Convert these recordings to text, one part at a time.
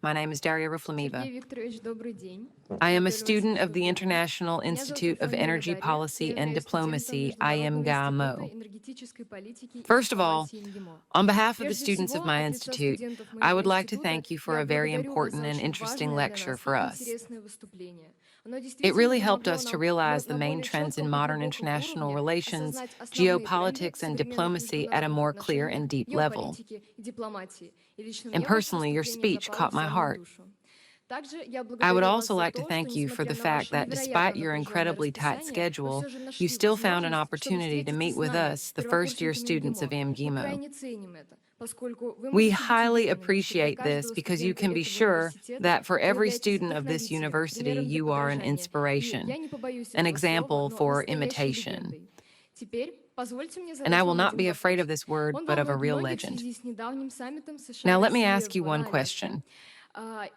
My name is Daria Ruflamiva. Сергей Викторович, добрый день. I am a student of the International Institute of Energy Policy and Diplomacy, MGIMO. First of all, on behalf of the students of my institute, I would like to thank you for a very important and interesting lecture for us. It really helped us to realize the main trends in modern international relations, geopolitics, and diplomacy at a more clear and deep level. And personally, your speech caught my heart. I would also like to thank you for the fact that despite your incredibly tight schedule, you still found an opportunity to meet with us, the first-year students of MGIMO. We highly appreciate this because you can be sure that for every student of this university, you are an inspiration, an example for imitation. And I will not be afraid of this word, but of a real legend. Now, let me ask you one question.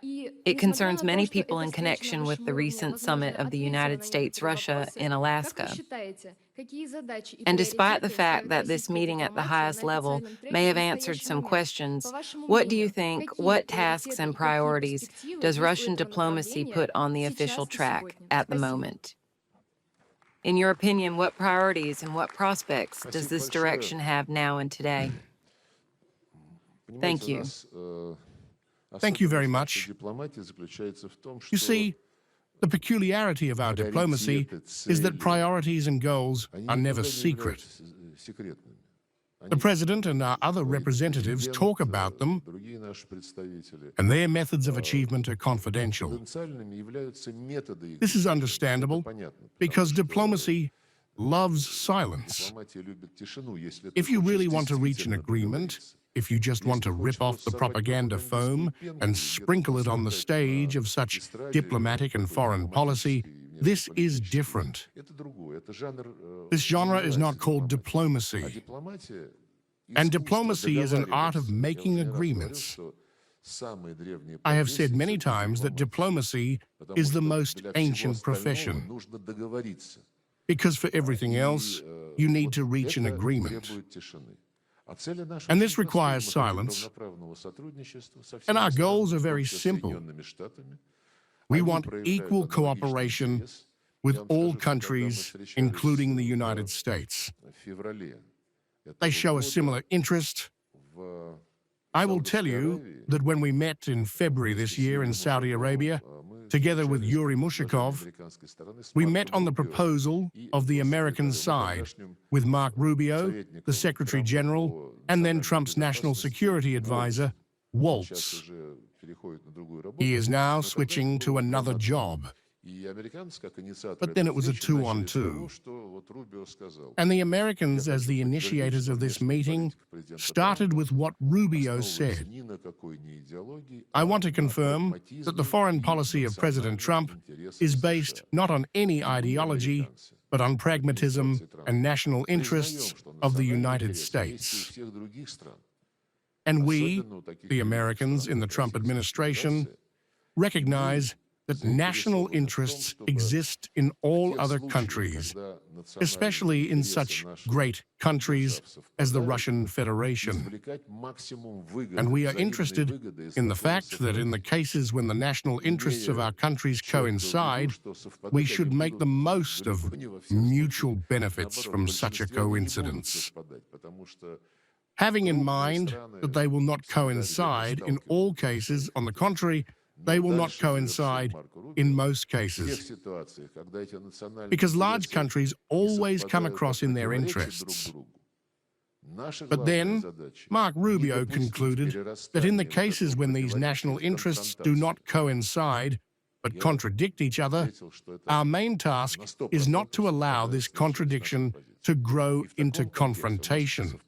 It concerns many people in connection with the recent summit of the United States-Russia in Alaska. And despite the fact that this meeting at the highest level may have answered some questions, what do you think, what tasks and priorities does Russian diplomacy put on the official track at the moment? In your opinion, what priorities and what prospects does this direction have now and today? Thank you. Thank you very much. You see, the peculiarity of our diplomacy is that priorities and goals are never secret. The President and our other representatives talk about them, and their methods of achievement are confidential. This is understandable because diplomacy loves silence. If you really want to reach an agreement, if you just want to rip off the propaganda foam and sprinkle it on the stage of such diplomatic and foreign policy, this is different. This genre is not called diplomacy. And diplomacy is an art of making agreements. I have said many times that diplomacy is the most ancient profession, because for everything else, you need to reach an agreement. And this requires silence. And our goals are very simple. We want equal cooperation with all countries, including the United States. They show a similar interest. I will tell you that when we met in February this year in Saudi Arabia, together with Yuri Mushakov, we met on the proposal of the American side with Mark Rubio, the Secretary General, and then Trump's National Security Advisor, Waltz. He is now switching to another job. But then it was a 2-on-2. And the Americans, as the initiators of this meeting, started with what Rubio said. I want to confirm that the foreign policy of President Trump is based not on any ideology, but on pragmatism and national interests of the United States. And we, the Americans in the Trump administration, recognize that national interests exist in all other countries, especially in such great countries as the Russian Federation. And we are interested in the fact that in the cases when the national interests of our countries coincide, we should make the most of mutual benefits from such a coincidence. Having in mind that they will not coincide in all cases, on the contrary, they will not coincide in most cases, because large countries always come across in their interests. But then, Mark Rubio concluded that in the cases when these national interests do not coincide, but contradict each other, our main task is not to allow this contradiction to grow into confrontation.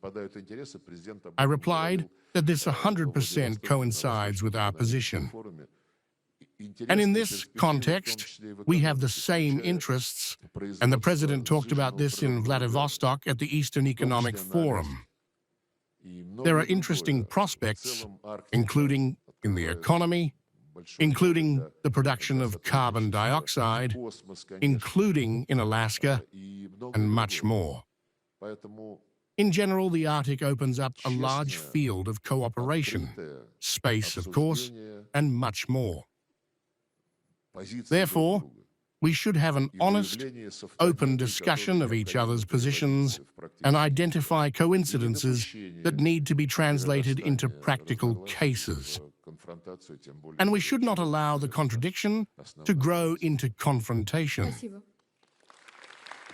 I replied that this 100% coincides with our position. And in this context, we have the same interests, and the President talked about this in Vladivostok at the Eastern Economic Forum. There are interesting prospects, including in the economy, including the production of carbon dioxide, including in Alaska, and much more. In general, the Arctic opens up a large field of cooperation. Space, of course, and much more. Therefore, we should have an honest, open discussion of each other's positions and identify coincidences that need to be translated into practical cases. And we should not allow the contradiction to grow into confrontation.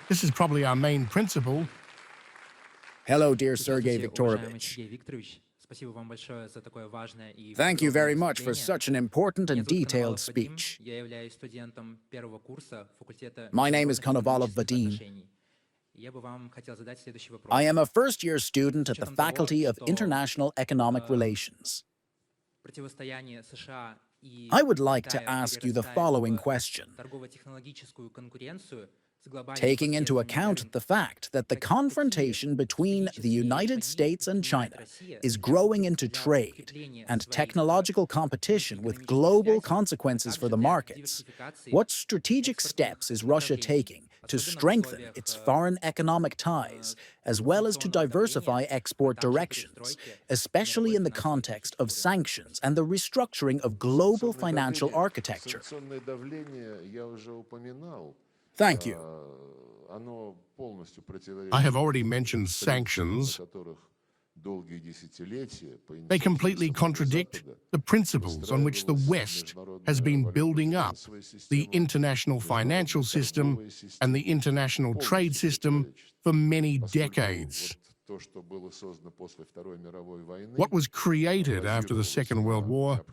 This is probably our main principle. Hello, dear Sergey Viktorovich. Thank you very much for such an important and detailed speech. My name is Konovalov Vadim. I am a first-year student at the Faculty of International Economic Relations. I would like to ask you the following question. Taking into account the fact that the confrontation between the United States and China is growing into trade and technological competition with global consequences for the markets, what strategic steps is Russia taking to strengthen its foreign economic ties, as well as to diversify export directions, especially in the context of sanctions and the restructuring of global financial architecture? Thank you. I have already mentioned sanctions. They completely contradict the principles on which the West has been building up the international financial system and the international trade system for many decades. What was created after the Second World War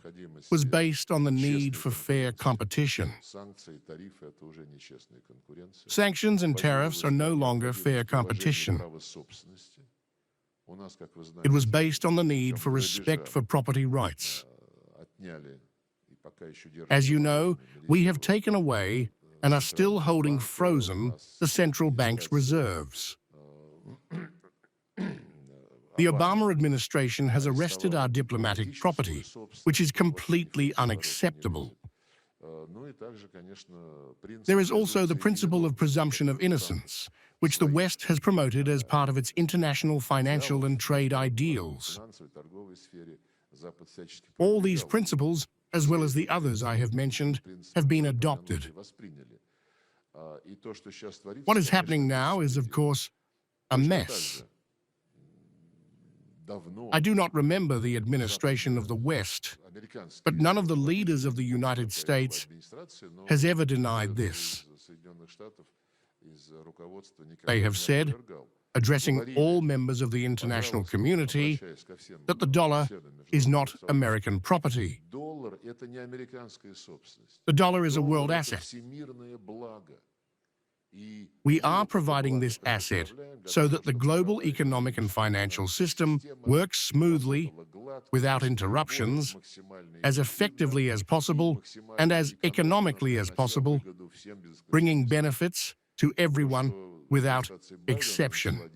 was based on the need for fair competition. Sanctions and tariffs are no longer fair competition. It was based on the need for respect for property rights. As you know, we have taken away and are still holding frozen the central bank's reserves. The Obama administration has arrested our diplomatic property, which is completely unacceptable. There is also the principle of presumption of innocence, which the West has promoted as part of its international financial and trade ideals. All these principles, as well as the others I have mentioned, have been adopted. What is happening now is, of course, a mess. I do not remember the administration of the West, but none of the leaders of the United States has ever denied this. They have said, addressing all members of the international community, that the dollar is not American property. The dollar is a world asset. We are providing this asset so that the global economic and financial system works smoothly, without interruptions, as effectively as possible, and as economically as possible, bringing benefits to everyone without exception.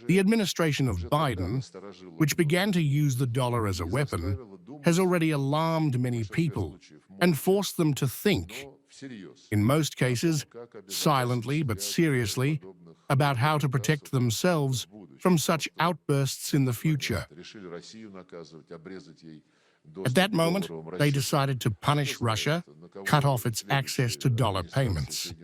The administration of Biden, which began to use the dollar as a weapon, has already alarmed many people and forced them to think, in most cases, silently but seriously, about how to protect themselves from such outbursts in the future. At that moment, they decided to punish Russia, cut off its access to dollar payments.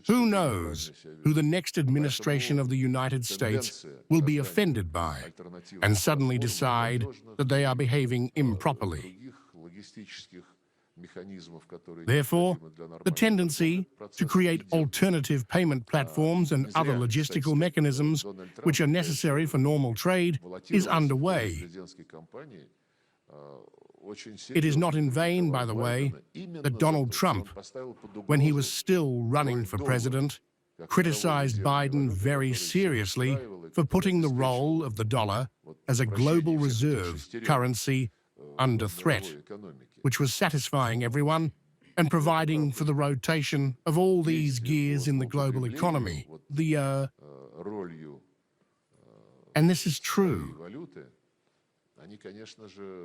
Who knows who the next administration of the United States will be offended by and suddenly decide that they are behaving improperly. Therefore, the tendency to create alternative payment platforms and other logistical mechanisms which are necessary for normal trade is underway. It is not in vain, by the way, that Donald Trump, when he was still running for president, criticized Biden very seriously for putting the role of the dollar as a global reserve currency under threat, which was satisfying everyone and providing for the rotation of all these gears in the global economy. And this is true.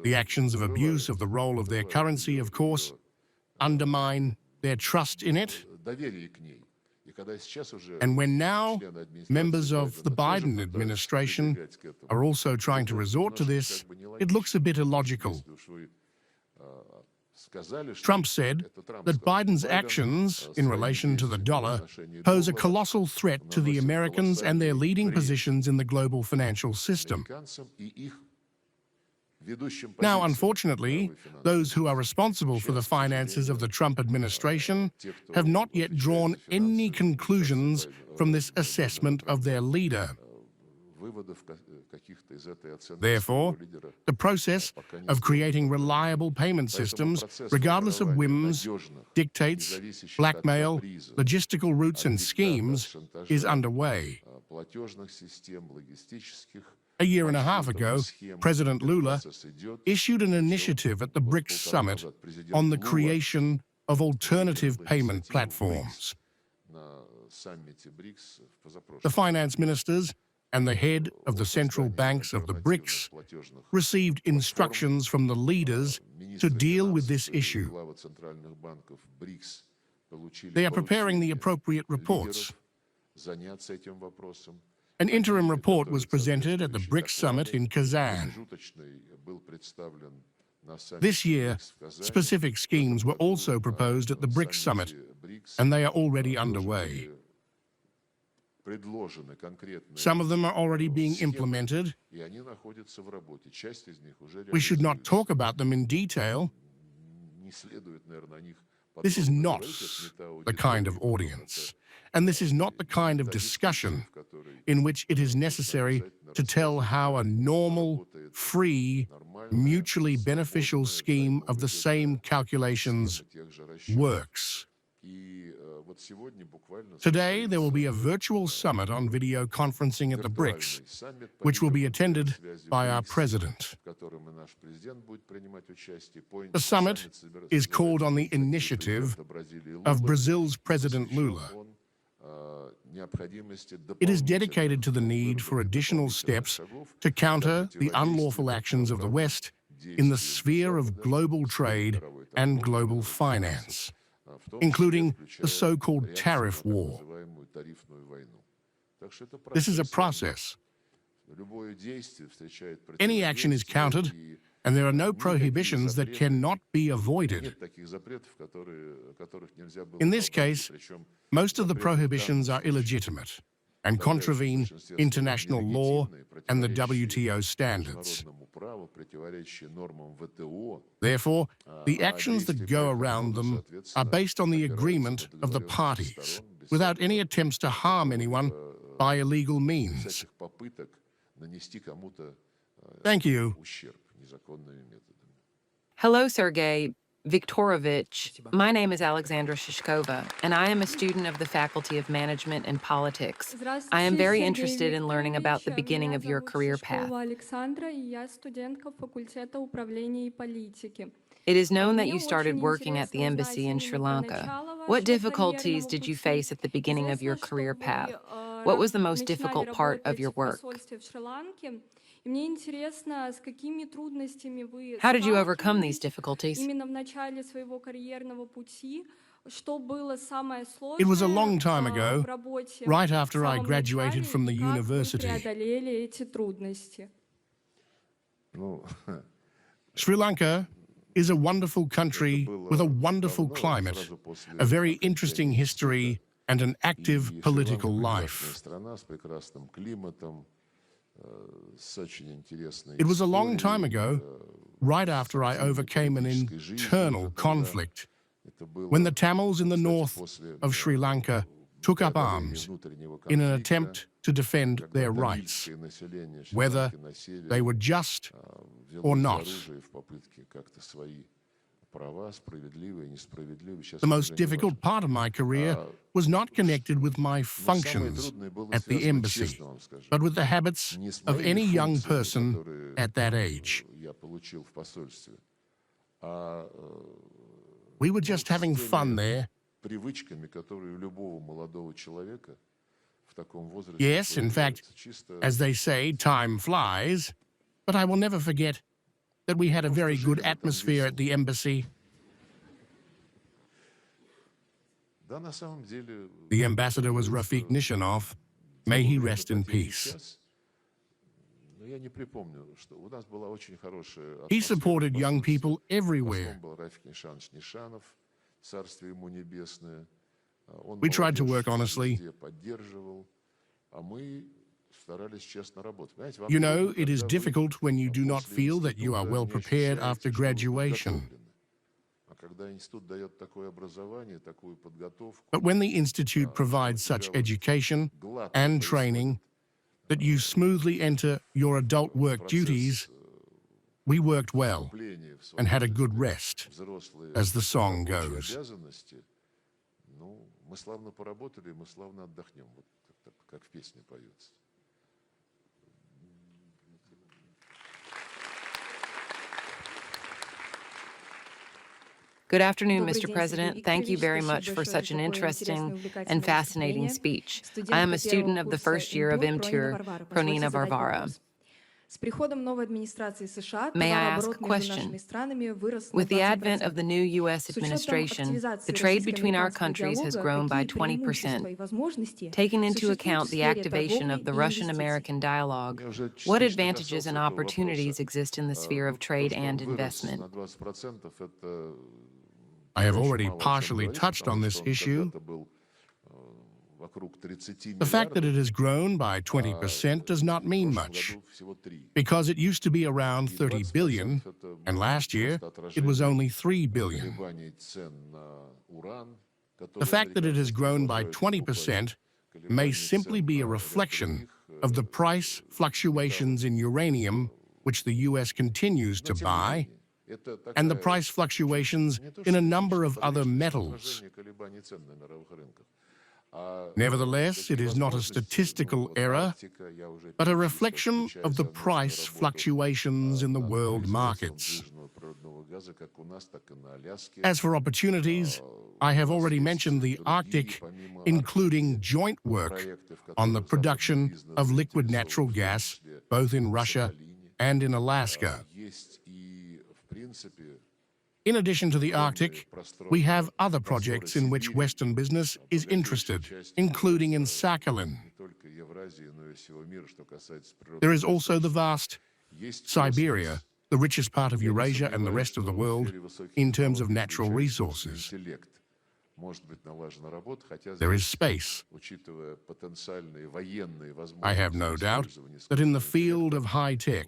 The actions of abuse of the role of their currency, of course, undermine their trust in it And when now members of the Biden administration are also trying to resort to this, it looks a bit illogical. Trump said that Biden's actions in relation to the dollar pose a colossal threat to the Americans and their leading positions in the global financial system. Now, unfortunately, those who are responsible for the finances of the Trump administration have not yet drawn any conclusions from this assessment of their leader. Therefore, the process of creating reliable payment systems, regardless of whims, dictates, blackmail, logistical routes and schemes, is underway. A year and a half ago, President Lula issued an initiative at the BRICS summit on the creation of alternative payment platforms. The finance ministers and the head of the central banks of the BRICS received instructions from the leaders to deal with this issue. They are preparing the appropriate reports. An interim report was presented at the BRICS summit in Kazan. This year, specific schemes were also proposed at the BRICS summit, and they are already underway. Some of them are already being implemented. We should not talk about them in detail. This is not the kind of audience, and this is not the kind of discussion in which it is necessary to tell how a normal, free, mutually beneficial scheme of the same calculations works. Today, there will be a virtual summit on video conferencing at the BRICS, which will be attended by our president. The summit is called on the initiative of Brazil's President Lula. It is dedicated to the need for additional steps to counter the unlawful actions of the West in the sphere of global trade and global finance, including the so-called tariff war. This is a process. Any action is counted, and there are no prohibitions that cannot be avoided. In this case, most of the prohibitions are illegitimate and contravene international law and the WTO standards. Therefore, the actions that go around them are based on the agreement of the parties, without any attempts to harm anyone by illegal means. Thank you. Hello, Sergey Viktorovich. My name is Alexandra Shishkova, and I am a student of the Faculty of Management and Politics. I am very interested in learning about the beginning of your career path. It is known that you started working at the embassy in Sri Lanka. What difficulties did you face at the beginning of your career path? What was the most difficult part of your work? How did you overcome these difficulties? It was a long time ago, right after I graduated from the university. Sri Lanka is a wonderful country with a wonderful climate, a very interesting history, and an active political life. It was a long time ago, right after I overcame an internal conflict, when the Tamils in the north of Sri Lanka took up arms in an attempt to defend their rights, whether they were just or not. The most difficult part of my career was not connected with my functions at the embassy, but with the habits of any young person at that age. We were just having fun there. Yes, in fact, as they say, time flies, but I will never forget that we had a very good atmosphere at the embassy. The ambassador was Rafik Nishanov. May he rest in peace. He supported young people everywhere. We tried to work honestly. You know, it is difficult when you do not feel that you are well prepared after graduation. But when the Institute provides such education and training that you smoothly enter your adult work duties, we worked well and had a good rest, as the song goes. Good afternoon, Mr. President. Thank you very much for such an interesting and fascinating speech. I am a student of the first year of MTUR, Pronina Varvara. May I ask a question? With the advent of the new U.S. administration, the trade between our countries has grown by 20%. Taking into account the activation of the Russian-American dialogue, what advantages and opportunities exist in the sphere of trade and investment? I have already partially touched on this issue. The fact that it has grown by 20% does not mean much, because it used to be around 30 billion, and last year it was only 3 billion. The fact that it has grown by 20% may simply be a reflection of the price fluctuations in uranium, which the U.S. continues to buy, and the price fluctuations in a number of other metals. Nevertheless, it is not a statistical error, but a reflection of the price fluctuations in the world markets. As for opportunities, I have already mentioned the Arctic, including joint work on the production of liquid natural gas, both in Russia and in Alaska. In addition to the Arctic, we have other projects in which Western business is interested, including in Sakhalin. There is also the vast Siberia, the richest part of Eurasia and the rest of the world in terms of natural resources. There is space. I have no doubt that in the field of high tech,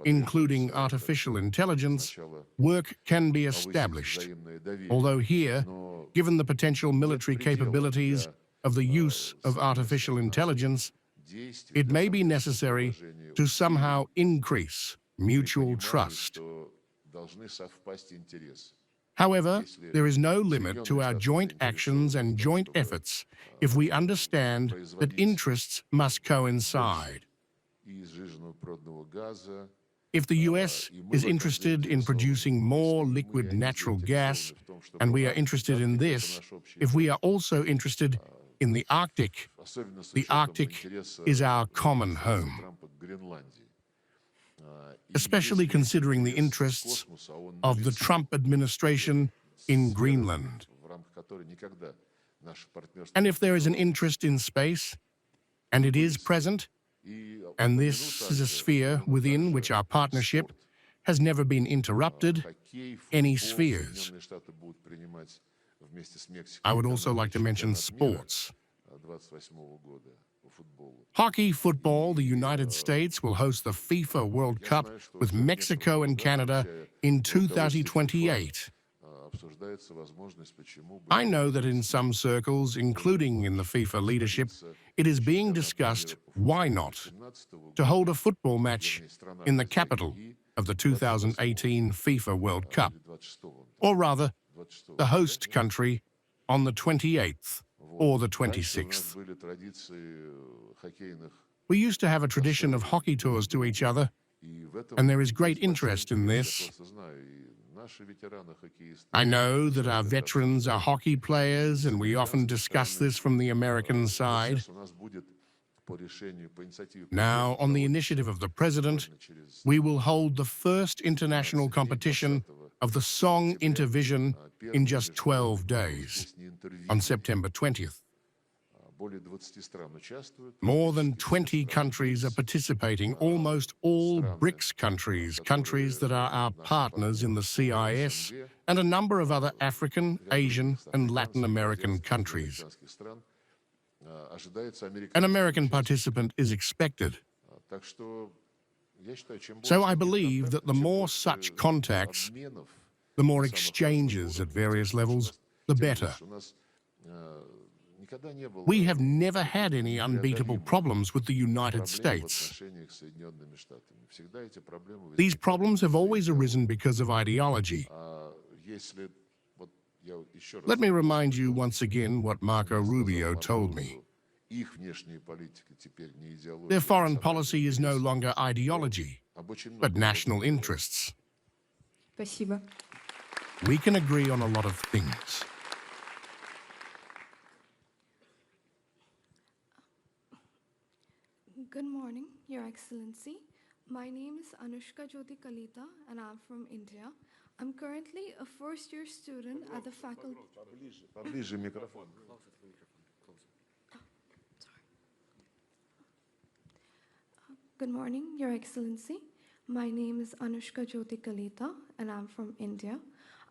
including artificial intelligence, work can be established. Although here, given the potential military capabilities of the use of artificial intelligence, it may be necessary to somehow increase mutual trust. However, there is no limit to our joint actions and joint efforts if we understand that interests must coincide. If the U.S. is interested in producing more liquid natural gas, and we are interested in this, if we are also interested in the Arctic is our common home. Especially considering the interests of the Trump administration in Greenland. And if there is an interest in space, and it is present, and this is a sphere within which our partnership has never been interrupted, any spheres. I would also like to mention sports. Hockey, football, the United States will host the FIFA World Cup with Mexico and Canada in 2028. I know that in some circles, including in the FIFA leadership, it is being discussed, why not, to hold a football match in the capital of the 2018 FIFA World Cup, or rather, the host country on the 28th or the 26th. We used to have a tradition of hockey tours to each other, and there is great interest in this. I know that our veterans are hockey players, and we often discuss this from the American side. Now, on the initiative of the President, we will hold the first international competition of the Song intervision in just 12 days, on September 20th. More than 20 countries are participating, almost all BRICS countries, countries that are our partners in the CIS, and a number of other African, Asian, and Latin American countries. An American participant is expected. So I believe that the more such contacts, the more exchanges at various levels, the better. We have never had any unbeatable problems with the United States. These problems have always arisen because of ideology. Let me remind you once again what Marco Rubio told me. Their foreign policy is no longer ideology, but national interests. Спасибо. We can agree on a lot of things. Good morning, Your Excellency. My name is Anushka Jyoti Kalita, and I'm from India. I'm currently a first-year student at the faculty. Good morning, Your Excellency. My name is Anushka Jyoti Kalita, and I'm from India.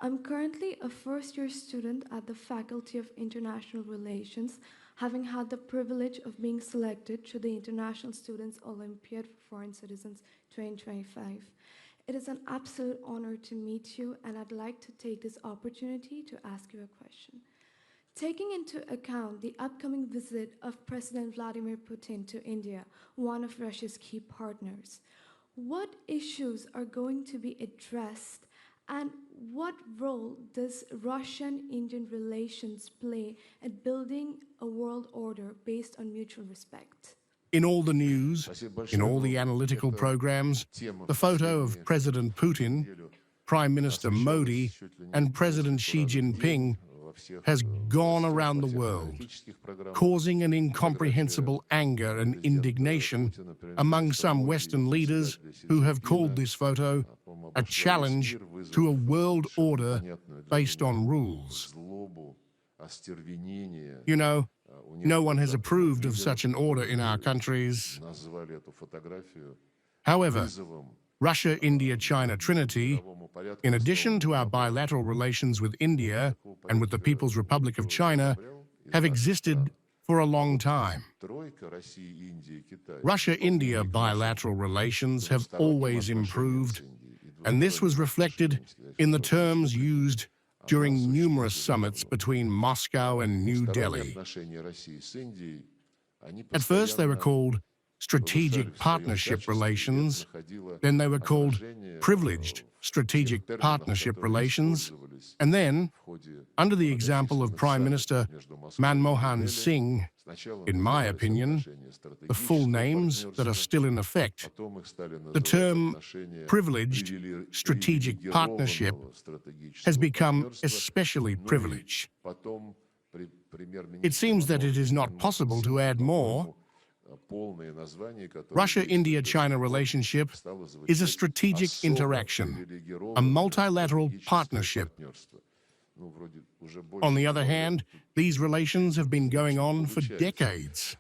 I'm currently a first-year student at the Faculty of International Relations, having had the privilege of being selected to the International Students Olympiad for Foreign Citizens 2025. It is an absolute honor to meet you, and I'd like to take this opportunity to ask you a question. Taking into account the upcoming visit of President Vladimir Putin to India, one of Russia's key partners, what issues are going to be addressed, and what role does Russian-Indian relations play in building a world order based on mutual respect? In all the news, in all the analytical programs, the photo of President Putin, Prime Minister Modi, and President Xi Jinping has gone around the world, causing an incomprehensible anger and indignation among some Western leaders who have called this photo a challenge to a world order based on rules. You know, no one has approved of such an order in our countries. However, Russia-India-China trinity, in addition to our bilateral relations with India and with the People's Republic of China, have existed for a long time. Russia-India bilateral relations have always improved, and this was reflected in the terms used during numerous summits between Moscow and New Delhi. At first, they were called strategic partnership relations, then they were called privileged strategic partnership relations, and then, under the example of Prime Minister Manmohan Singh, in my opinion, the full names that are still in effect, the term privileged strategic partnership has become especially privileged. It seems that it is not possible to add more. Russia-India-China relationship is a strategic interaction, a multilateral partnership. On the other hand, these relations have been going on for decades.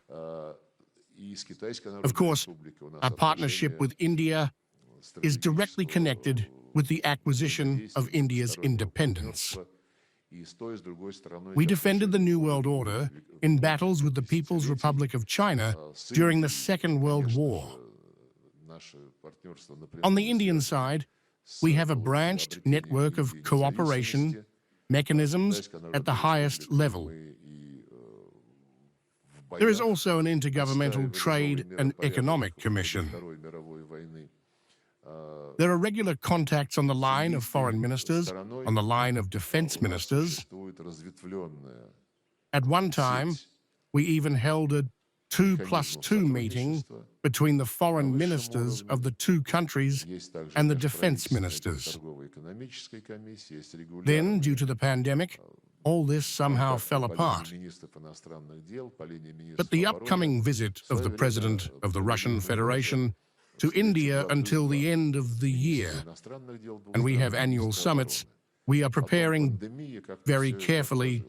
Of course, our partnership with India is directly connected with the acquisition of India's independence. We defended the New World Order in battles with the People's Republic of China during the Second World War. On the Indian side, we have a branched network of cooperation mechanisms at the highest level. There is also an Intergovernmental Trade and Economic Commission. There are regular contacts on the line of foreign ministers, on the line of defense ministers. At one time, we even held a 2+2 meeting between the foreign ministers of the two countries and the defense ministers. Then, due to the pandemic, all this somehow fell apart. But the upcoming visit of the President of the Russian Federation to India until the end of the year, and we have annual summits, we are preparing very carefully.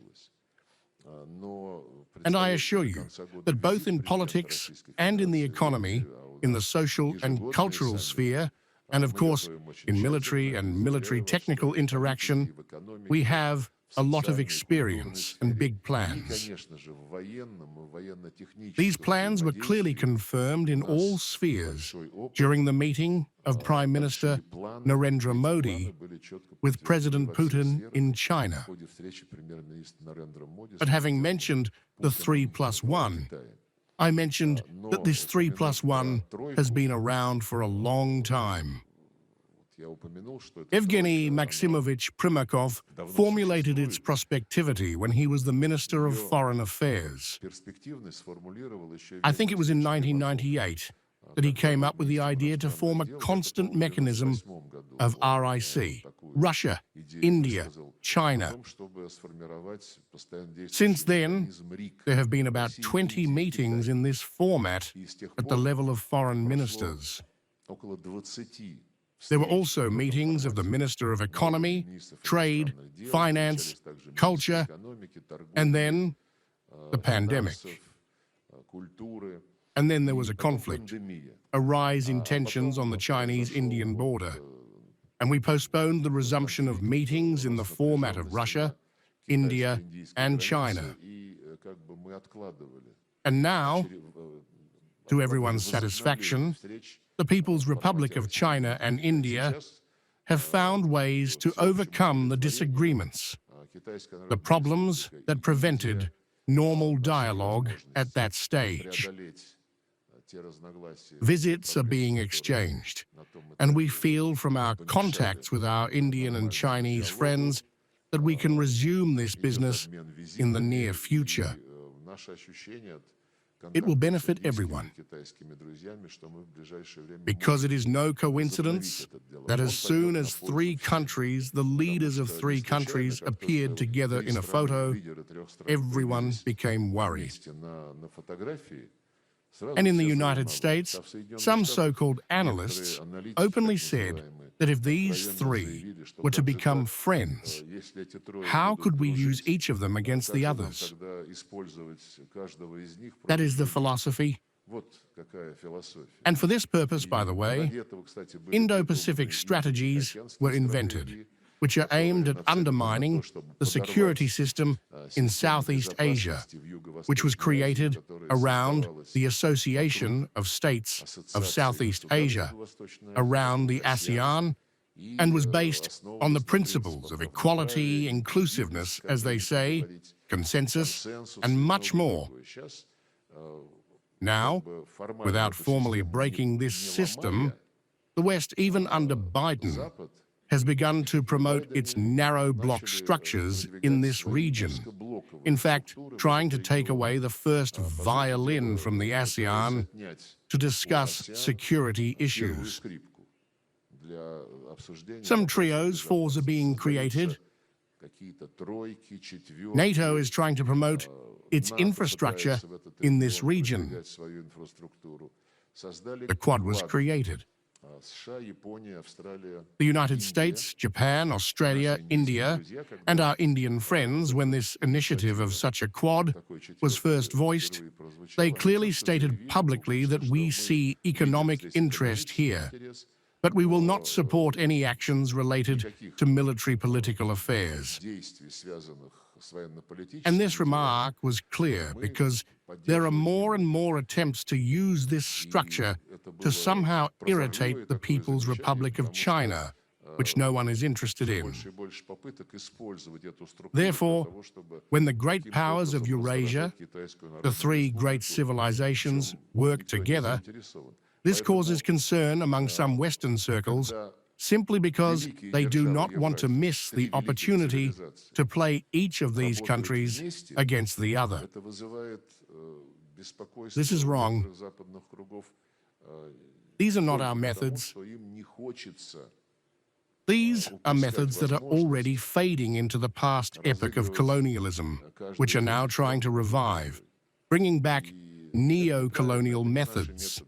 And I assure you that both in politics and in the economy, in the social and cultural sphere, and of course in military and military technical interaction, we have a lot of experience and big plans. These plans were clearly confirmed in all spheres during the meeting of Prime Minister Narendra Modi with President Putin in China. But having mentioned the 3+1, I mentioned that this 3+1 has been around for a long time. Evgeny Maximovich Primakov formulated its prospectivity when he was the Minister of Foreign Affairs. I think it was in 1998 that he came up with the idea to form a constant mechanism of RIC, Russia, India, China. Since then, there have been about 20 meetings in this format at the level of foreign ministers. There were also meetings of the Minister of Economy, Trade, Finance, Culture, and then the pandemic. And then there was a conflict, a rise in tensions on the Chinese-Indian border. And we postponed the resumption of meetings in the format of Russia, India, and China. And now, to everyone's satisfaction, the People's Republic of China and India have found ways to overcome the disagreements, the problems that prevented normal dialogue at that stage. Visits are being exchanged, and we feel from our contacts with our Indian and Chinese friends that we can resume this business in the near future. It will benefit everyone, because it is no coincidence that as soon as three countries, the leaders of three countries, appeared together in a photo, everyone became worried. And in the United States, some so-called analysts openly said that if these three were to become friends, how could we use each of them against the others? That is the philosophy. And for this purpose, by the way, Indo-Pacific strategies were invented, which are aimed at undermining the security system in Southeast Asia, which was created around the Association of States of Southeast Asia, around the ASEAN, and was based on the principles of equality, inclusiveness, as they say, consensus, and much more. Now, without formally breaking this system, the West, even under Biden, has begun to promote its narrow bloc structures in this region. In fact, trying to take away the first violin from the ASEAN to discuss security issues. Some trios, fours are being created. NATO is trying to promote its infrastructure in this region. The Quad was created. The United States, Japan, Australia, India, and our Indian friends, when this initiative of such a Quad was first voiced, they clearly stated publicly that we see economic interest here, but we will not support any actions related to military political affairs. And this remark was clear because there are more and more attempts to use this structure to somehow irritate the People's Republic of China, which no one is interested in. Therefore, when the great powers of Eurasia, the three great civilizations, work together, this causes concern among some Western circles simply because they do not want to miss the opportunity to play each of these countries against the other. This is wrong. These are not our methods. These are methods that are already fading into the past epoch of colonialism, which are now trying to revive, bringing back neo-colonial methods.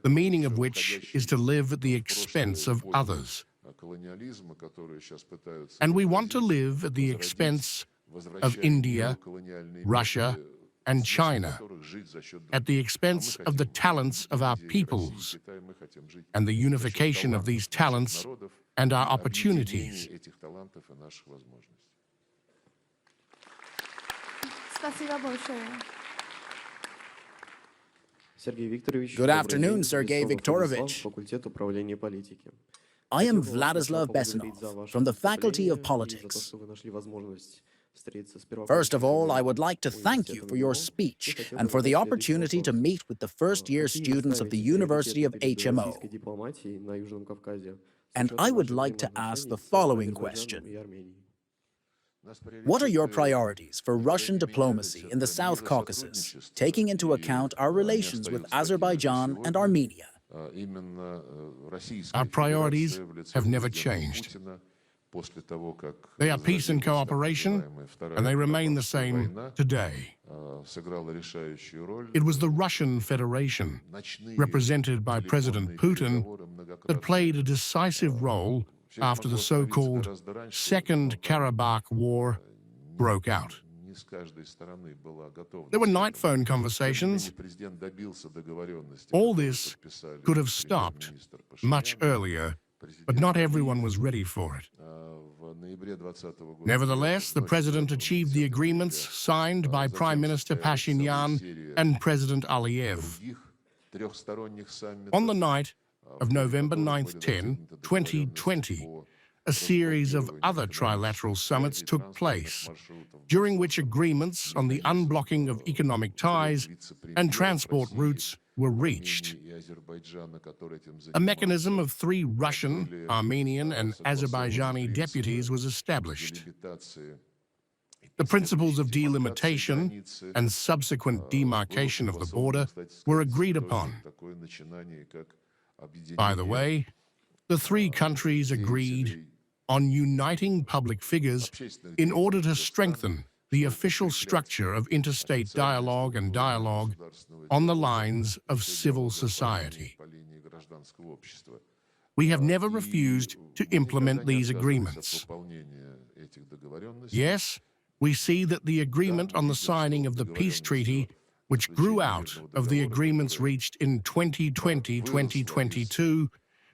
the meaning of which is to live at the expense of others. And we want to live at the expense of India, Russia, and China, at the expense of the talents of our peoples and the unification of these talents and our opportunities. Good afternoon, Sergey Viktorovich. I am Vladislav Besanov from the Faculty of Politics. First of all, I would like to thank you for your speech and for the opportunity to meet with the first-year students of the University of HMO. And I would like to ask the following question. What are your priorities for Russian diplomacy in the South Caucasus, taking into account our relations with Azerbaijan and Armenia? Our priorities have never changed. They are peace and cooperation, and they remain the same today. It was the Russian Federation, represented by President Putin, that played a decisive role after the so-called Second Karabakh War broke out. There were night phone conversations. All this could have stopped much earlier, but not everyone was ready for it. Nevertheless, the president achieved the agreements signed by Prime Minister Pashinyan and President Aliyev. On the night of November 9-10, 2020, a series of other trilateral summits took place, during which agreements on the unblocking of economic ties and transport routes were reached. A mechanism of 3 Russian, Armenian, and Azerbaijani deputies was established. The principles of delimitation and subsequent demarcation of the border were agreed upon. By the way, the 3 countries agreed on uniting public figures in order to strengthen the official structure of interstate dialogue and dialogue on the lines of civil society. We have never refused to implement these agreements. Yes, we see that the agreement on the signing of the peace treaty, which grew out of the agreements reached in 2020-2022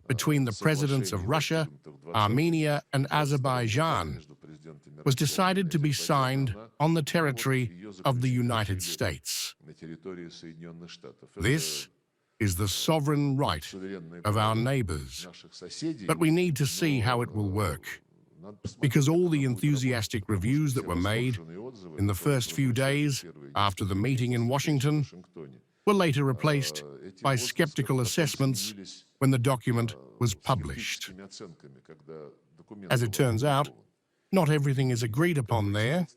between the presidents of Russia, Armenia, and Azerbaijan, was decided to be signed on the territory of the United States. This is the sovereign right of our neighbors, but we need to see how it will work, because all the enthusiastic reviews that were made in the first few days after the meeting in Washington were later replaced by skeptical assessments when the document was published. As it turns out, not everything is agreed upon there.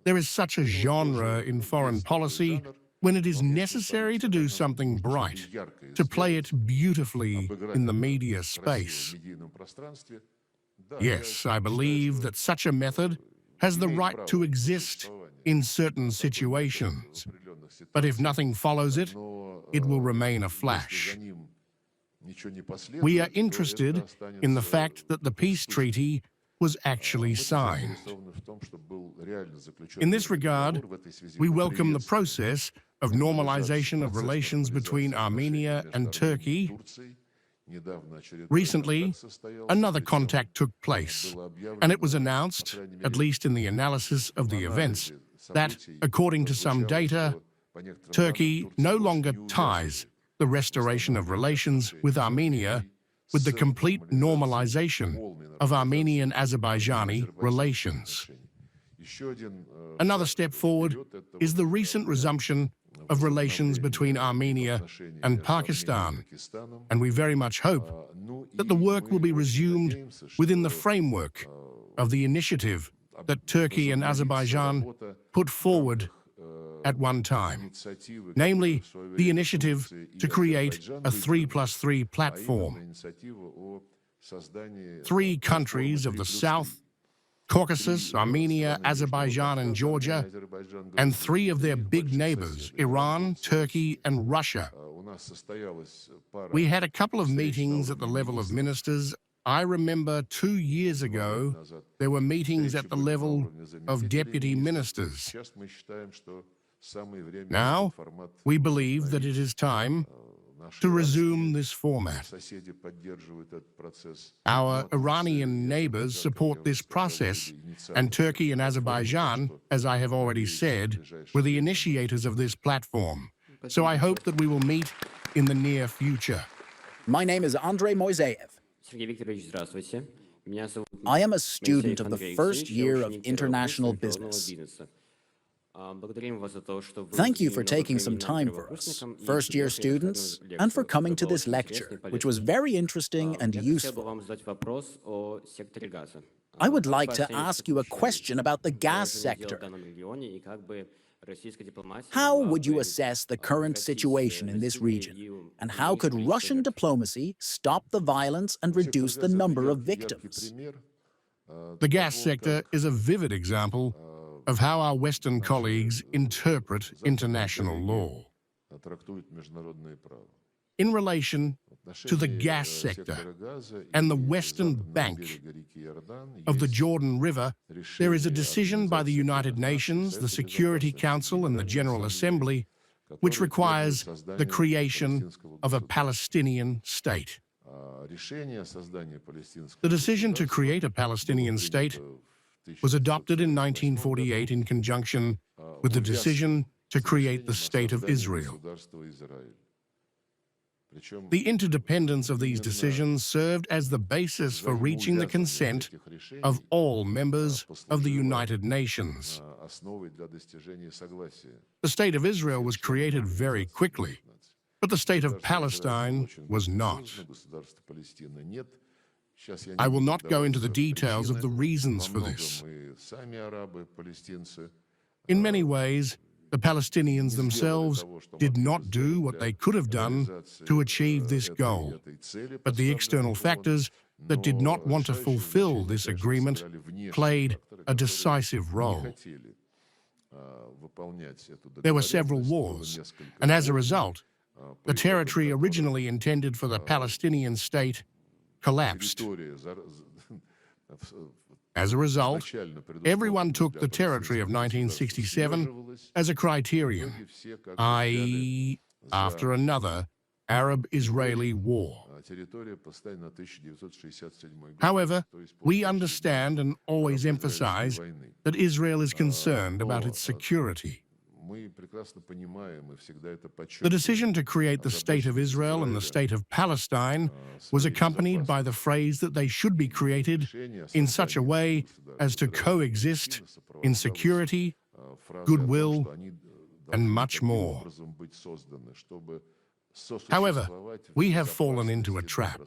There is such a genre in foreign policy when it is necessary to do something bright, to play it beautifully in the media space. Yes, I believe that such a method has the right to exist in certain situations, but if nothing follows it, it will remain a flash. We are interested in the fact that the peace treaty was actually signed. In this regard, we welcome the process of normalization of relations between Armenia and Turkey. Recently, another contact took place, and it was announced, at least in the analysis of the events, that, according to some data, Turkey no longer ties the restoration of relations with Armenia with the complete normalization of Armenian-Azerbaijani relations. Another step forward is the recent resumption of relations between Armenia and Pakistan, and we very much hope that the work will be resumed within the framework of the initiative that Turkey and Azerbaijan put forward at one time, namely the initiative to create a 3+3 platform. 3 countries of the South Caucasus, Armenia, Azerbaijan, and Georgia, and 3 of their big neighbors, Iran, Turkey, and Russia. We had a couple of meetings at the level of ministers. I remember 2 years ago, there were meetings at the level of deputy ministers. Now, we believe that it is time to resume this format. Our Iranian neighbors support this process, and Turkey and Azerbaijan, as I have already said, were the initiators of this platform. So I hope that we will meet in the near future. My name is Andrei Moiseev. I am a student of the first year of international business. Thank you for taking some time for us, first-year students, and for coming to this lecture, which was very interesting and useful. I would like to ask you a question about the gas sector. How would you assess the current situation in this region, and how could Russian diplomacy stop the violence and reduce the number of victims? The gas sector is a vivid example of how our Western colleagues interpret international law. In relation to the gas sector and the western bank of the Jordan River, there is a decision by the United Nations, the Security Council, and the General Assembly, which requires the creation of a Palestinian state. The decision to create a Palestinian state was adopted in 1948 in conjunction with the decision to create the State of Israel. The interdependence of these decisions served as the basis for reaching the consent of all members of the United Nations. The State of Israel was created very quickly, but the State of Palestine was not. I will not go into the details of the reasons for this. In many ways, the Palestinians themselves did not do what they could have done to achieve this goal, but the external factors that did not want to fulfill this agreement played a decisive role. There were several wars, and as a result, the territory originally intended for the Palestinian state collapsed. As a result, everyone took the territory of 1967 as a criterion, i.e., after another Arab-Israeli war. However, we understand and always emphasize that Israel is concerned about its security. The decision to create the State of Israel and the State of Palestine was accompanied by the phrase that they should be created in such a way as to coexist in security, goodwill, and much more. However, we have fallen into a trap.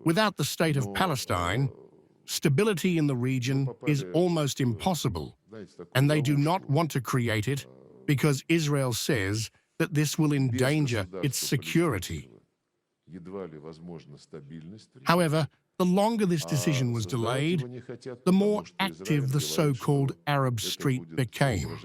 Without the State of Palestine, stability in the region is almost impossible, and they do not want to create it because Israel says that this will endanger its security. However, the longer this decision was delayed, the more active the so-called Arab Street became.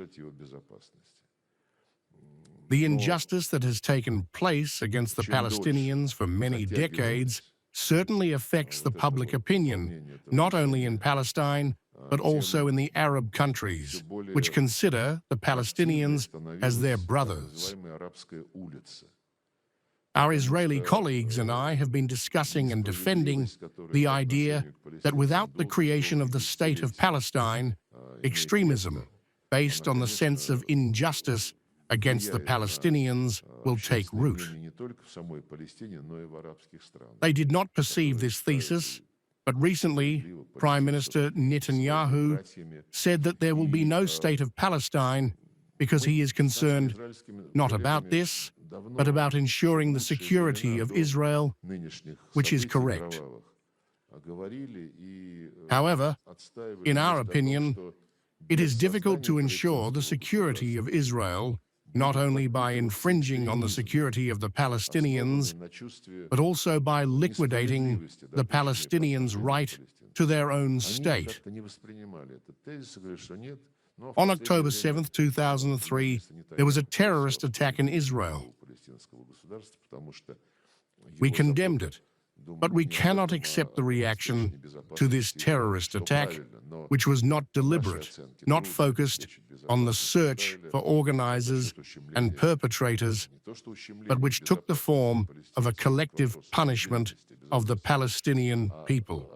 The injustice that has taken place against the Palestinians for many decades certainly affects the public opinion, not only in Palestine, but also in the Arab countries, which consider the Palestinians as their brothers. Our Israeli colleagues and I have been discussing and defending the idea that without the creation of the State of Palestine, extremism based on the sense of injustice against the Palestinians will take root. They did not perceive this thesis, but recently Prime Minister Netanyahu said that there will be no State of Palestine because he is concerned not about this, but about ensuring the security of Israel, which is correct. However, in our opinion, it is difficult to ensure the security of Israel not only by infringing on the security of the Palestinians, but also by liquidating the Palestinians' right to their own state. On October 7, 2003, there was a terrorist attack in Israel. We condemned it, but we cannot accept the reaction to this terrorist attack, which was not deliberate, not focused on the search for organizers and perpetrators, but which took the form of a collective punishment of the Palestinian people.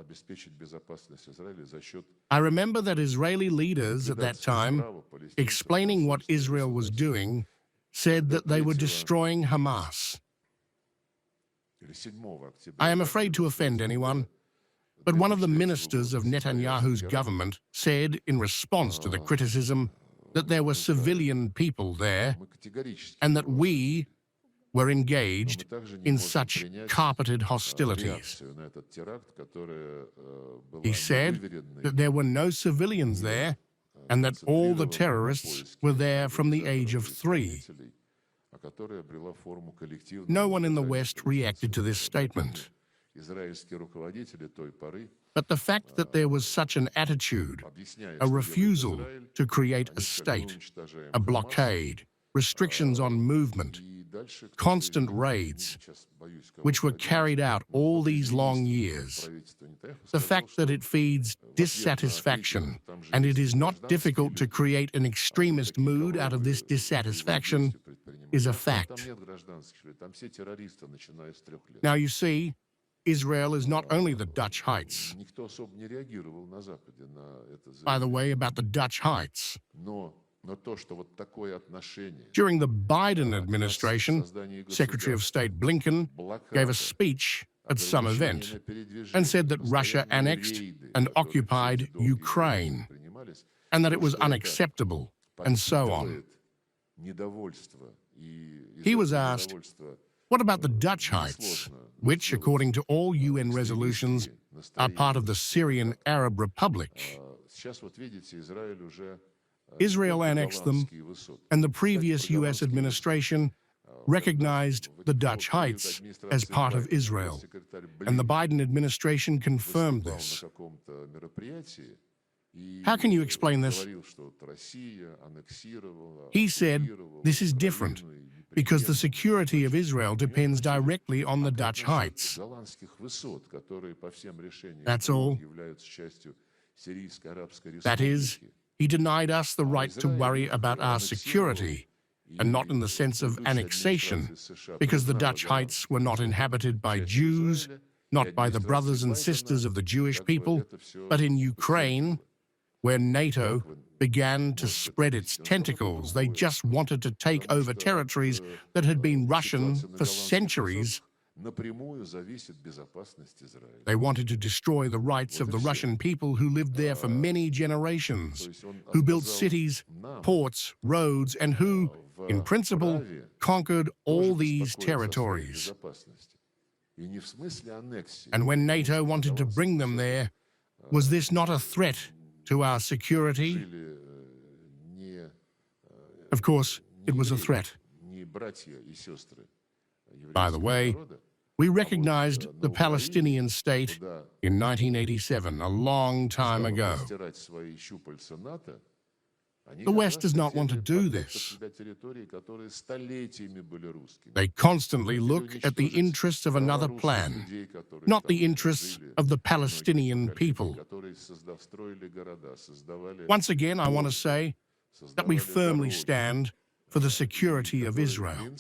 I remember that Israeli leaders at that time, explaining what Israel was doing, said that they were destroying Hamas. I am afraid to offend anyone, but one of the ministers of Netanyahu's government said in response to the criticism that there were civilian people there and that we were engaged in such carpeted hostilities. He said that there were no civilians there and that all the terrorists were there from the age of 3. No one in the West reacted to this statement. But the fact that there was such an attitude, a refusal to create a state, a blockade, restrictions on movement, constant raids, which were carried out all these long years, the fact that it feeds dissatisfaction, and it is not difficult to create an extremist mood out of this dissatisfaction, is a fact. Now you see, Israel is not only the Dutch Heights. By the way, about the Dutch Heights. During the Biden administration, Secretary of State Blinken gave a speech at some event and said that Russia annexed and occupied Ukraine and that it was unacceptable, and so on. He was asked, what about the Dutch Heights, which, according to all UN resolutions, are part of the Syrian Arab Republic? Israel annexed them, and the previous US administration recognized the Dutch Heights as part of Israel, and the Biden administration confirmed this. How can you explain this? He said, this is different, because the security of Israel depends directly on the Dutch Heights. That's all. That is, he denied us the right to worry about our security, and not in the sense of annexation, because the Dutch Heights were not inhabited by Jews, not by the brothers and sisters of the Jewish people, but in Ukraine, where NATO began to spread its tentacles. They just wanted to take over territories that had been Russian for centuries. They wanted to destroy the rights of the Russian people who lived there for many generations, who built cities, ports, roads, and who, in principle, conquered all these territories. And when NATO wanted to bring them there, was this not a threat to our security? Of course, it was a threat. By the way, we recognized the Palestinian state in 1987, a long time ago. The West does not want to do this. They constantly look at the interests of another plan, not the interests of the Palestinian people. Once again, I want to say that we firmly stand for the security of Israel,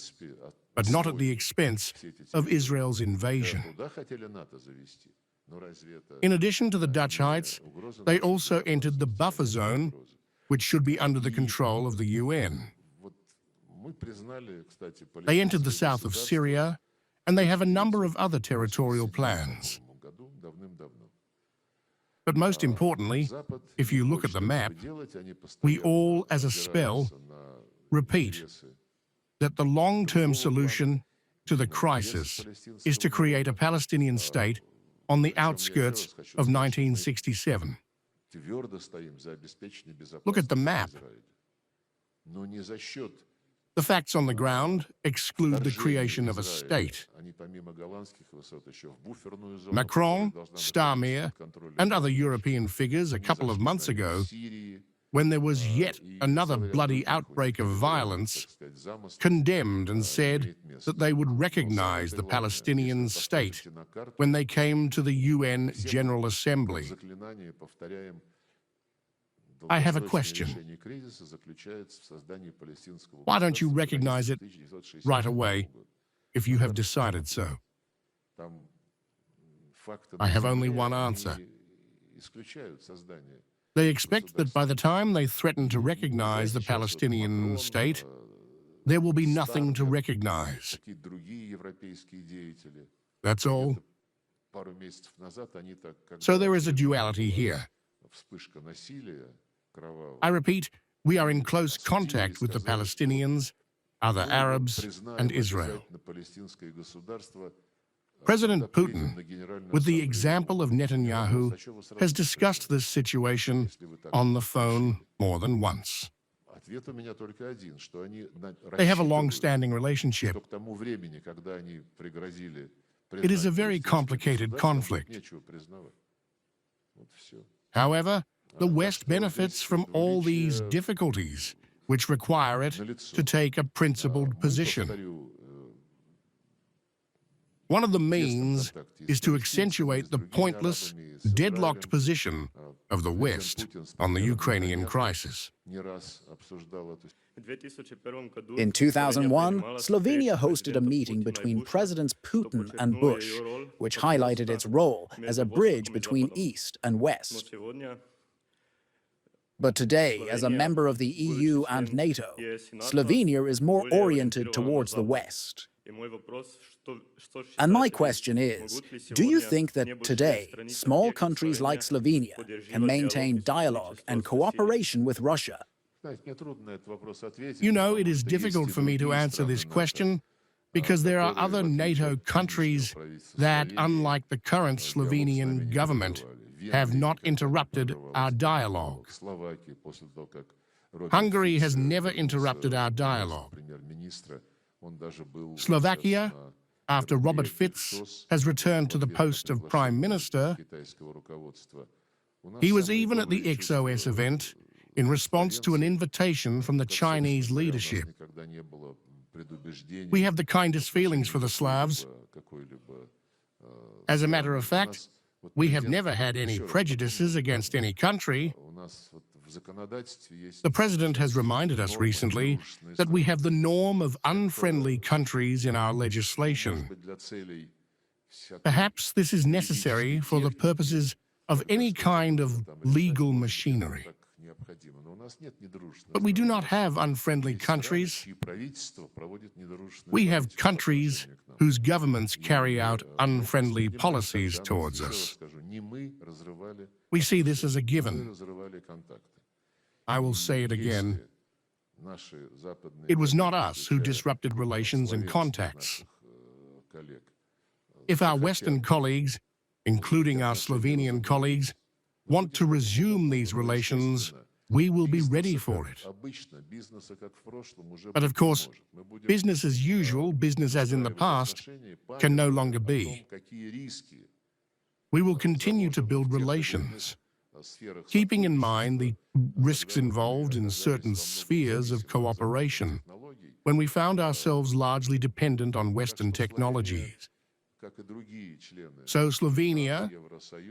but not at the expense of Israel's invasion. In addition to the Dutch Heights, they also entered the buffer zone, which should be under the control of the UN. They entered the south of Syria, and they have a number of other territorial plans. But most importantly, if you look at the map, we all, as a spell, repeat that the long-term solution to the crisis is to create a Palestinian state on the outskirts of 1967. Look at the map. The facts on the ground exclude the creation of a state. Macron, Starmer, and other European figures a couple of months ago, when there was yet another bloody outbreak of violence, condemned and said that they would recognize the Palestinian state when they came to the UN General Assembly. I have a question. Why don't you recognize it right away if you have decided so? I have only one answer. They expect that by the time they threaten to recognize the Palestinian state, there will be nothing to recognize. That's all. So there is a duality here. I repeat, we are in close contact with the Palestinians, other Arabs, and Israel. President Putin, with the example of Netanyahu, has discussed this situation on the phone more than once. They have a long-standing relationship. It is a very complicated conflict. However, the West benefits from all these difficulties, which require it to take a principled position. One of the means is to accentuate the pointless, deadlocked position of the West on the Ukrainian crisis. In 2001, Slovenia hosted a meeting between Presidents Putin and Bush, which highlighted its role as a bridge between East and West. But today, as a member of the EU and NATO, Slovenia is more oriented towards the West. And my question is, do you think that today, small countries like Slovenia can maintain dialogue and cooperation with Russia? You know, it is difficult for me to answer this question because there are other NATO countries that, unlike the current Slovenian government, have not interrupted our dialogue. Hungary has never interrupted our dialogue. Slovakia, after Robert Fitz has returned to the post of Prime Minister, he was even at the XOS event in response to an invitation from the Chinese leadership. We have the kindest feelings for the Slavs. As a matter of fact, we have never had any prejudices against any country. The President has reminded us recently that we have the norm of unfriendly countries in our legislation. Perhaps this is necessary for the purposes of any kind of legal machinery. But we do not have unfriendly countries. We have countries whose governments carry out unfriendly policies towards us. We see this as a given. I will say it again. It was not us who disrupted relations and contacts. If our Western colleagues, including our Slovenian colleagues, want to resume these relations, we will be ready for it. But of course, business as usual, business as in the past, can no longer be. We will continue to build relations, keeping in mind the risks involved in certain spheres of cooperation when we found ourselves largely dependent on Western technologies. So Slovenia,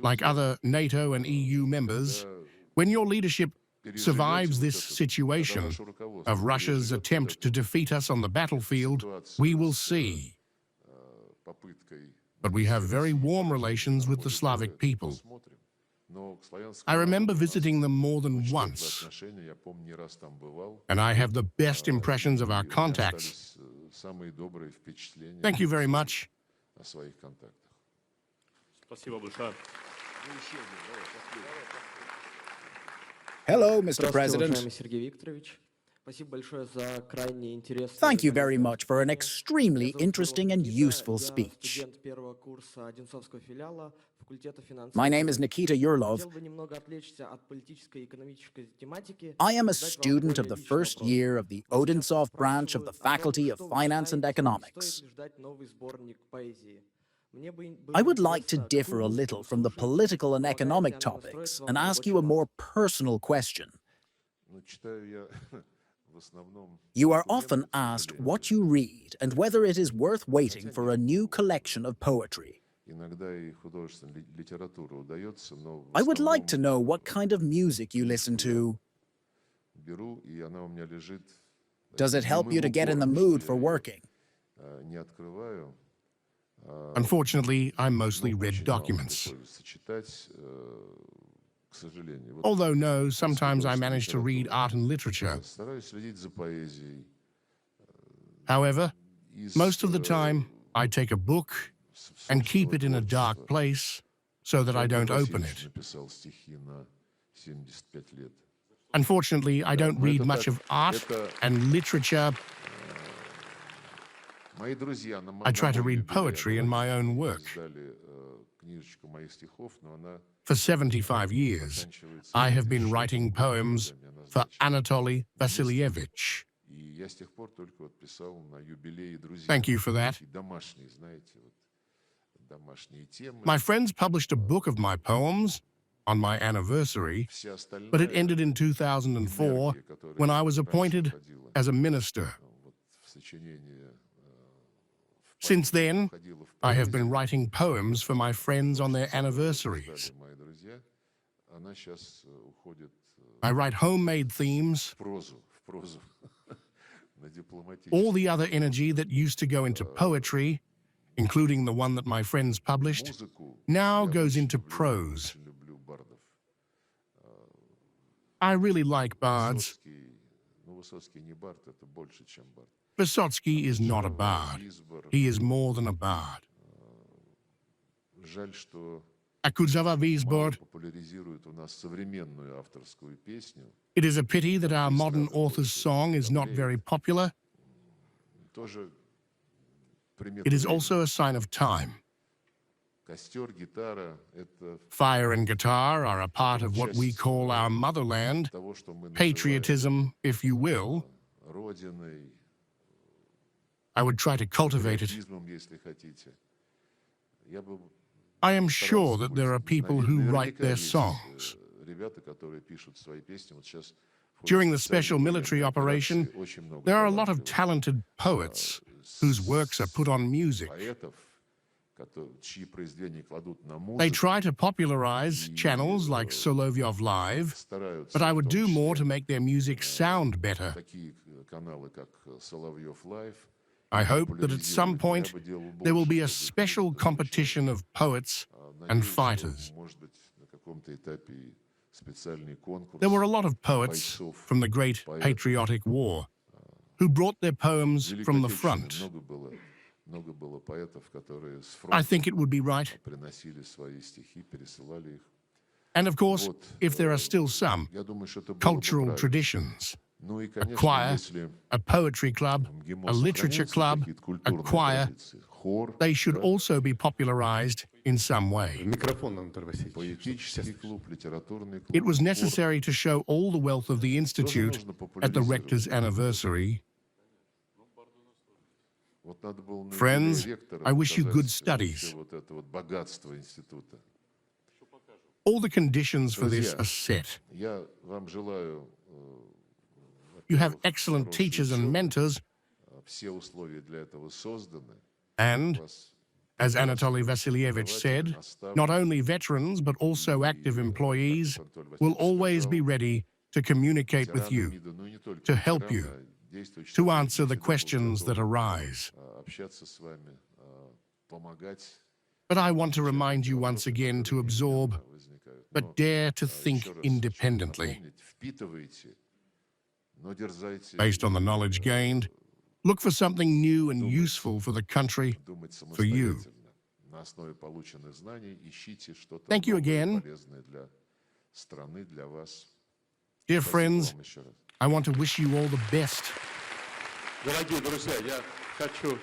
like other NATO and EU members, when your leadership survives this situation of Russia's attempt to defeat us on the battlefield, we will see. But we have very warm relations with the Slavic people. I remember visiting them more than once, and I have the best impressions of our contacts. Thank you very much. Hello, Mr. President. Thank you very much for an extremely interesting and useful speech. My name is Nikita Yurlov. I am a student of the first year of the Odintsov branch of the Faculty of Finance and Economics. I would like to differ a little from the political and economic topics and ask you a more personal question. You are often asked what you read and whether it is worth waiting for a new collection of poetry. I would like to know what kind of music you listen to. Does it help you to get in the mood for working? Unfortunately, I mostly read documents. Although, no, sometimes I manage to read art and literature. However, most of the time, I take a book and keep it in a dark place so that I don't open it. Unfortunately, I don't read much of art and literature. I try to read poetry in my own work. For 75 years, I have been writing poems for Anatoly Vasilievich. Thank you for that. My friends published a book of my poems on my anniversary, but it ended in 2004 when I was appointed as a minister. Since then, I have been writing poems for my friends on their anniversaries. I write homemade themes. All the other energy that used to go into poetry, including the one that my friends published, now goes into prose. I really like bards. Vysotsky is not a bard. He is more than a bard. Akudzava Wiesbord. It is a pity that our modern author's song is not very popular. It is also a sign of time. Fire and guitar are a part of what we call our motherland, patriotism, if you will. I would try to cultivate it. I am sure that there are people who write their songs. During the special military operation, there are a lot of talented poets whose works are put on music. They try to popularize channels like Solovyov Live, but I would do more to make their music sound better. I hope that at some point there will be a special competition of poets and fighters. There were a lot of poets from the Great Patriotic War who brought their poems from the front. I think it would be right. And of course, if there are still some cultural traditions, a choir, a poetry club, a literature club, a choir, they should also be popularized in some way. It was necessary to show all the wealth of the Institute at the rector's anniversary. Friends, I wish you good studies. All the conditions for this are set. You have excellent teachers and mentors, and, as Anatoly Vasilievich said, not only veterans but also active employees will always be ready to communicate with you, to help you, to answer the questions that arise. But I want to remind you once again to absorb, but dare to think independently. Based on the knowledge gained, look for something new and useful for the country, for you. Thank you again. Dear friends, I want to wish you all the best. Дорогие друзья, я хочу